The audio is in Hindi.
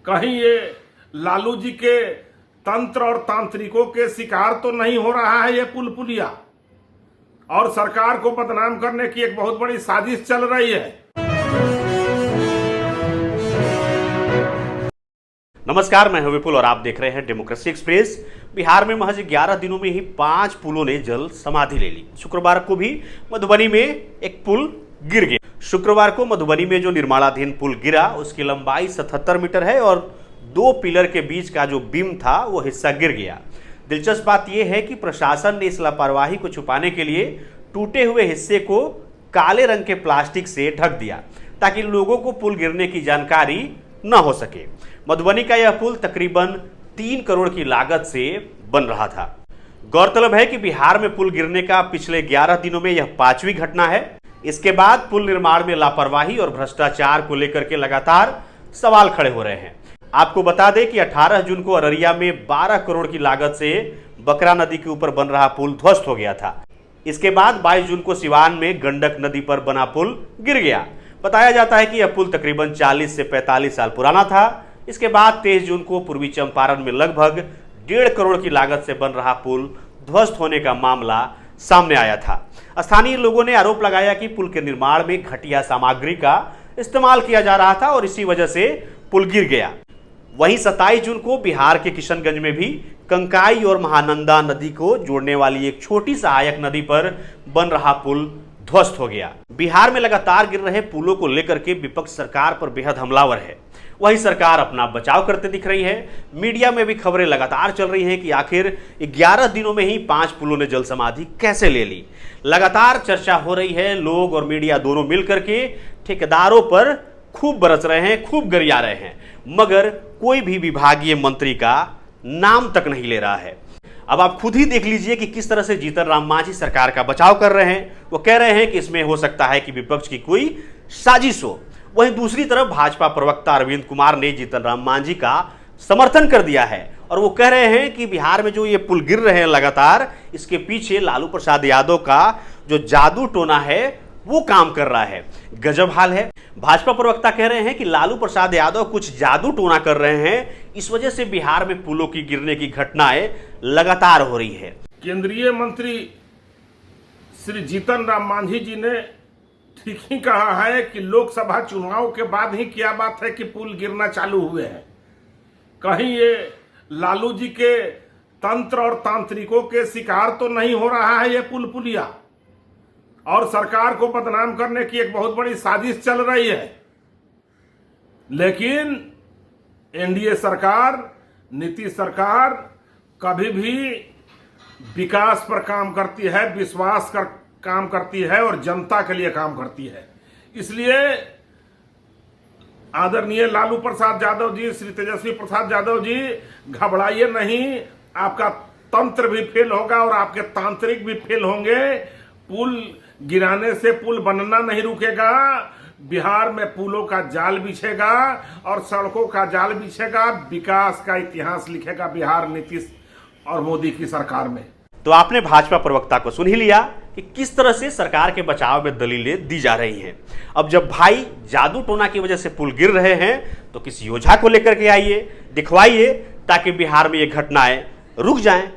कहीं ये लालू जी के तंत्र और तांत्रिकों के शिकार तो नहीं हो रहा है ये पुल पुलिया, और सरकार को बदनाम करने की एक बहुत बड़ी साजिश चल रही है। नमस्कार, मैं हूं विपुल और आप देख रहे हैं डेमोक्रेसी एक्सप्रेस। बिहार में महज 11 दिनों में ही 5 पुलों ने जल समाधि ले ली। शुक्रवार को भी मधुबनी में एक पुल गिर गया। शुक्रवार को मधुबनी में जो निर्माणाधीन पुल गिरा उसकी लंबाई 77 मीटर है और 2 पिलर के बीच का जो बीम था वो हिस्सा गिर गया। दिलचस्प बात यह है कि प्रशासन ने इस लापरवाही को छुपाने के लिए टूटे हुए हिस्से को काले रंग के प्लास्टिक से ढक दिया ताकि लोगों को पुल गिरने की जानकारी न हो सके। मधुबनी का यह पुल तकरीबन 3 करोड़ की लागत से बन रहा था। गौरतलब है कि बिहार में पुल गिरने का पिछले 11 दिनों में यह 5वीं घटना है। इसके बाद पुल निर्माण में लापरवाही और भ्रष्टाचार को लेकर के लगातार सवाल खड़े हो रहे हैं। आपको बता दें कि 18 जून को अररिया में 12 करोड़ की लागत से बकरा नदी के ऊपर बन रहा पुल ध्वस्त हो गया था। इसके बाद 22 जून को सिवान में गंडक नदी पर बना पुल गिर गया। बताया जाता है कि यह पुल तकरीबन 40 से 45 साल पुराना था। इसके बाद 23 जून को पूर्वी चंपारण में लगभग 1.5 करोड़ की लागत से बन रहा पुल ध्वस्त होने का मामला सामने आया था। स्थानीय लोगों ने आरोप लगाया कि पुल के निर्माण में घटिया सामग्री का इस्तेमाल किया जा रहा था और इसी वजह से पुल गिर गया। वहीं 27 जून को बिहार के किशनगंज में भी कंकाई और महानंदा नदी को जोड़ने वाली एक छोटी सहायक नदी पर बन रहा पुल ध्वस्त हो गया। बिहार में लगातार गिर रहे पुलों को लेकर के विपक्ष सरकार पर बेहद हमलावर है। वही सरकार अपना बचाव करते दिख रही है। मीडिया में भी खबरें लगातार चल रही हैं कि आखिर 11 दिनों में ही 5 पुलों ने जल समाधि कैसे ले ली। लगातार चर्चा हो रही है। लोग और मीडिया दोनों मिलकर के ठेकेदारों पर खूब बरस रहे हैं, खूब गरिया रहे हैं, मगर कोई भी विभागीय मंत्री का नाम तक नहीं ले रहा है। अब आप खुद ही देख लीजिए कि किस तरह से जीतन राम मांझी सरकार का बचाव कर रहे हैं। वो कह रहे हैं कि इसमें हो सकता है कि विपक्ष की कोई साजिश हो। वहीं दूसरी तरफ भाजपा प्रवक्ता अरविंद कुमार ने जीतन राम मांझी का समर्थन कर दिया है और वो कह रहे हैं कि बिहार में जो ये पुल गिर रहे हैं लगातार, इसके पीछे लालू प्रसाद यादव का जो जादू टोना है वो काम कर रहा है। गजब हाल है। भाजपा प्रवक्ता कह रहे हैं कि लालू प्रसाद यादव कुछ जादू टोना कर रहे हैं, इस वजह से बिहार में पुलों की गिरने की घटनाएं लगातार हो रही है। केंद्रीय मंत्री श्री जीतन राम मांझी जी ने ठीक ही कहा है कि लोकसभा चुनाव के बाद ही क्या बात है कि पुल गिरना चालू हुए हैं। कहीं ये लालू जी के तंत्र और तांत्रिकों के शिकार तो नहीं हो रहा है ये पुल पुलिया, और सरकार को बदनाम करने की एक बहुत बड़ी साजिश चल रही है। लेकिन एनडीए सरकार, नीतीश सरकार कभी भी विकास पर काम करती है, विश्वास कर काम करती है और जनता के लिए काम करती है। इसलिए आदरणीय लालू प्रसाद यादव जी, श्री तेजस्वी प्रसाद यादव जी, घबराइए नहीं। आपका तंत्र भी फेल होगा और आपके तांत्रिक भी फेल होंगे। पुल गिराने से पुल बनना नहीं रुकेगा। बिहार में पुलों का जाल बिछेगा और सड़कों का जाल बिछेगा। विकास का इतिहास लिखेगा बिहार नीतीश और मोदी की सरकार में। तो आपने भाजपा प्रवक्ता को सुन ही लिया कि किस तरह से सरकार के बचाव में दलीलें दी जा रही हैं। अब जब भाई जादू टोना की वजह से पुल गिर रहे हैं तो किसी योजना को लेकर के आइए, दिखवाइए, ताकि बिहार में ये घटनाएं रुक जाएं।